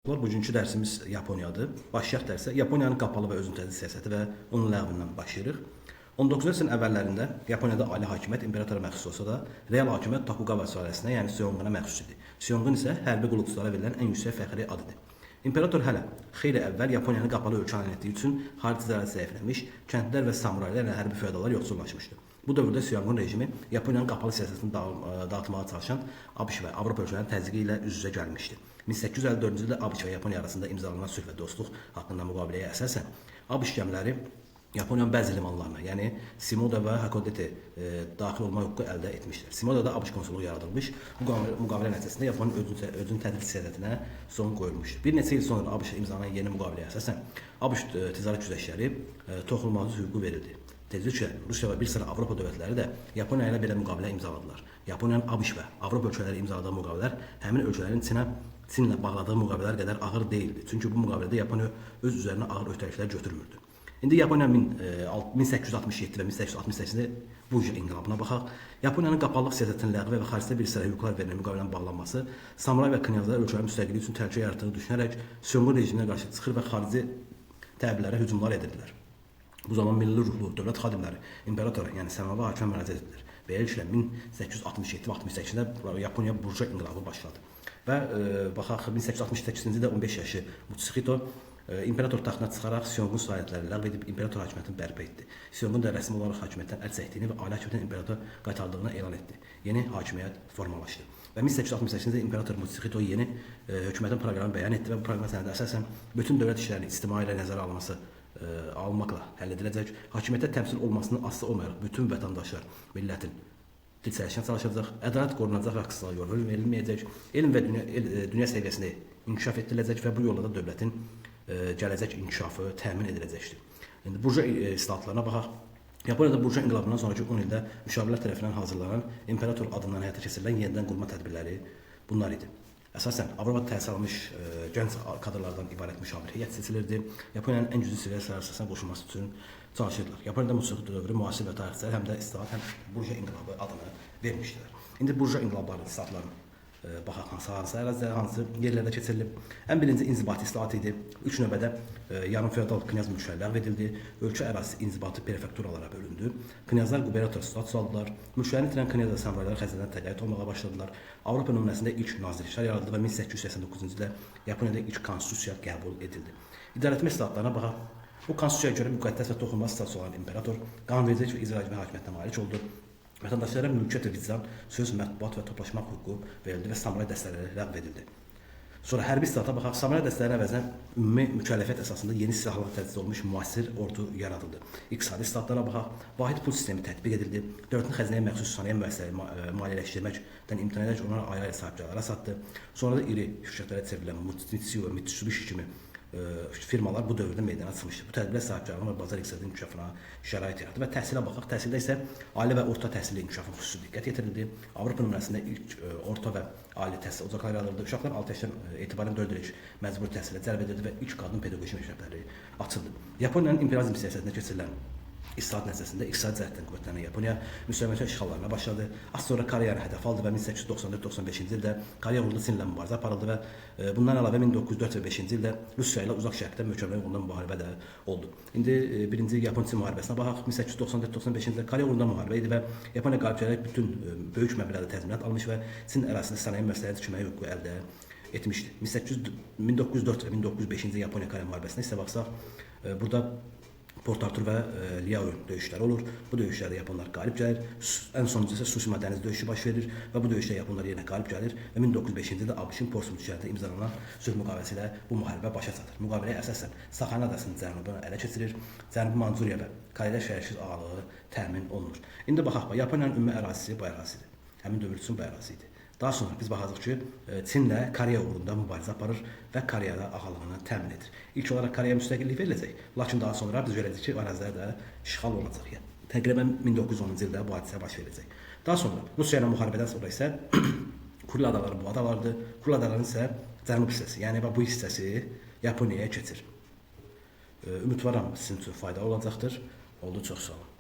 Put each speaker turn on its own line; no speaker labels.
Bugünkü dərsimiz Yaponiyadır. Başlayaq dərsə Yaponiyanın qapalı və özünüzəli siyasəti və onun ləğvindən başlayırıq. 19-cu əsrin əvvəllərində Yaponiyada ali hakimiyyət imperatora məxsus olsa da, real hakimiyyət Tokugawa sülaləsinə, yəni Seonquna məxsus idi. Seonqun isə hərbi qulluqçulara verilən ən yüksək fəxri adıdır. İmperator hələ xeyli əvvəl Yaponiyanı qapalı ölkə elan etdiyi üçün xarici ticarət zəifləmiş, kəndlilər və samuraylar ilə hərbi feodallar yoxsullaşmışdı. Bu dövrdə Seonqun rejimi Yaponiyanın qapalı siyasətini dağıtmağa çalışan ABŞ və Avropa ölkələrinin təzyiqi ilə üz-üzə gəlmişdi. 1854-cü ildə ABŞ və Yaponiya arasında imzalanan sülh və dostluq haqqında müqaviləyə əsasən ABŞ gəmiləri Yaponiyanın bəzi limanlarına, yəni Shimoda və Hakodate daxil olma hüququ əldə etmişdir. Shimoda'da ABŞ konsulluğu yaradılmış. Bu müqavilə nəticəsində Yaponiyanın özünün tədris siyasətinə son qoyulmuşdur. Bir neçə il sonra ABŞ imzalanan yeni müqaviləyə əsasən ABŞ ticarət güzəştləri toxunulmazlıq hüququ verildi. Tezliklə Rusiya və bir sıra Avropa dövlətləri də Yaponiya ilə belə müqavilə imzaladılar. Yaponiyanın ABŞ və Avropa ölkələri imzaladığı müqavilələr həmin ölkələrin Çinlə bağladığı müqavilələr qədər ağır deyildi. Çünki bu müqavilədə Yaponiya öz üzərinə ağır öhdəliklər götürmürdü. İndi Yaponiya 1867 və 1868-də Buja inqilabına baxaq. Yaponiyanın qapalıqlıq siyasətinin ləğvi və xaricdə bir sıra hüquqlar verilən müqavilənin bağlanması samuray və knyazlar ölkələrin müstəqilliyi üçün təhlükə yarattığını düşünərək Seonqun rejiminə qarşı çıxır və xarici təbliğlərə hücumlar edirdilər. Bu zaman milli ruhlu dövlət xadimləri imperatora, yəni səmava hakimə müraciət etdilər. Beləliklə 1867 və 68-də Yaponiya Burja inqilabı başladı. Və baxaq 1868-ci ildə 15 yaşı Mutsuhito imperator taxtına çıxaraq Seonqun sülalələrini ləğv edib imperator hakimiyyətini bərpa etdi. Seonqun da rəsmi olaraq hakimiyyətdən əl çəkdiyini və ali hakimiyyətdən imperator qaytardığını elan etdi. Yeni hakimiyyət formalaşdı. Və 1868-ci ildə imperator Mutsuhito yeni hökumətin proqramını bəyan etdi və bu proqram sənədində əsasən bütün dövlət işlərinin ictimai ilə nəzərə alınmaqla həll ediləcək. Hakimiyyətdə təmsil olmasının asılı olmayaraq bütün vətəndaşlar millətin dil sərişinə çalışacaq, ədalət qorunacaq və haqqsızlığa yol verilməyəcək, elm və dünya səviyyəsində inkişaf etdiriləcək və bu yolla da dövlətin gələcək inkişafı təmin ediləcəkdir. İndi Burja islahatlarına baxaq. Yaponiyada Burja inqilabından sonraki 10 ildə müşavirlər tərəfindən hazırlanan imperator adından həyata keçirilən yenidən qurma tədbirləri bunlar idi. Əsasən Avropada təhsil almış gənc kadrlardan ibarət müşavir heyət seçilirdi. Yaponiyanın ən güclü səviyyə siyasətinə qoşulması üçün çalışırdılar. Yaponiyada Mutsuhito dövrü müasir və tarixçilər həm də islahat, həm Burja inqilabı adını vermişdilər. İndi Burja inqilablarının islahatlarına baxaq hansı ərazilər, hansı yerlərdə keçirilib. Ən birinci inzibati islahat idi. İlk növbədə yarım feodal knyaz mülkləri ləğv edildi. Ölkə ərazisi inzibati prefekturalara bölündü. Knyazlar qubernator statusu aldılar. Mülklərini itirən knyaz və samuraylar xəzinədən təqaüd olmağa başladılar. Avropa nümunəsində ilk nazirliklər yaradıldı və 1889-cu ildə Yaponiyada ilk konstitusiya qəbul edildi. İdarəetmə islahatlarına baxaq. Bu konstitusiyaya görə müqəddəs və toxunulmaz statusu olan imperator qanunvericilik və icra etmə hakimiyyətinə malik oldu. Vətəndaşlara mülkiyyət və vicdan, söz, mətbuat və toplaşmaq hüququ verildi və samuray dəstələri ləğv edildi. Sonra hərbi islahata baxaq. Samuray dəstələrinə əvəzinə ümumi mükəlləfiyyət əsasında yeni silahlarla təchiz olunmuş müasir ordu yaradıldı. İqtisadi islahatlara baxaq. Vahid pul sistemi tətbiq edildi. Dövlətin xəzinəyə məxsus sənaye müəssisələri maliyyələşdirməkdən imtina edərək onlara ayrı-ayrı sahibkarlara satdı. Sonra da iri şirkətlərə çevrilən Mitsui və Mitsubishi kimi firmalar bu dövrdə meydana çıxmışdı. Bu tədbirlər sahibkarlığın və bazar iqtisadının inkişafına şərait yaratdı və təhsilə baxaq. Təhsildə isə ali və orta təhsilli inkişafına xüsusi diqqət yetirildi. Avropa nümunəsində ilk orta və ali təhsil ocaqları yaradıldı. Uşaqlar 6 yaşdan etibarən 4 illik məcburi təhsilə cəlb edildi və ilk qadın pedaqoji məktəbləri açıldı. Yaponiyanın imperializm siyasətində keçirilən islahat nəticəsində iqtisadi cəhətdən qüvvətlənən Yaponiya müstəmləkə işğallarına başladı. Az sonra Koreyanı hədəf aldı və 1894-95-ci ildə Koreya uğrunda Çinlə mübarizə aparıldı və bundan əlavə 1904 və 5-ci ildə Rusiya ilə uzaq şərqdə möhkəmlək uğrunda müharibə də oldu. İndi birinci Yapon-Çin müharibəsinə baxaq. 1894-95-ci ildə Koreya uğrunda müharibə idi və Yaponiya qalib gələrək bütün böyük məbləğdə təzminat almış və Çin ərazisində sənaye müəssisələri tikməyə hüququ əldə etmişdi. 1904 və 1905-ci Yaponiya-Koreya müharibəsində isə baxsaq, burada Port Arthur və Liao döyüşləri olur. Bu döyüşlərdə Yaponlar qalib gəlir. Ən sonuncu isə Tsushima dəniz döyüşü baş verir və bu döyüşdə Yaponlar yenə qalib gəlir və 1905-ci ildə ABŞ-ın Portsmouth şəhərində imzalanan sülh müqaviləsi ilə bu müharibə başa çatır. Müqaviləyə əsasən Sakhalin adasının cənubunu ələ keçirir, Cənubi Mançuriya və Koreya şərqsiz ağalığı təmin olunur. İndi baxaq, Yaponiyanın ümumi ərazisi bu ərazidir. Həmin dövr üçün bu ərazi idi. Daha sonra biz baxacağıq ki, Çinlə Koreya uğrunda mübarizə aparır və Koreyada ağalığını təmin edir. İlk olaraq Koreya müstəqillik veriləcək, lakin daha sonra biz görəcəyik ki, ərazilər də işğal olacaq. Yəni, təqribən 1910-cu ildə bu hadisə baş verəcək. Daha sonra Rusiya ilə müharibədən sonra isə Kuril adaları bu adalardır. Kuril adalarının isə cənub hissəsi, yəni bu hissəsi Yaponiyaya keçir. Ümidvaram sizin üçün faydalı olacaqdır. Oldu, çox sağ olun.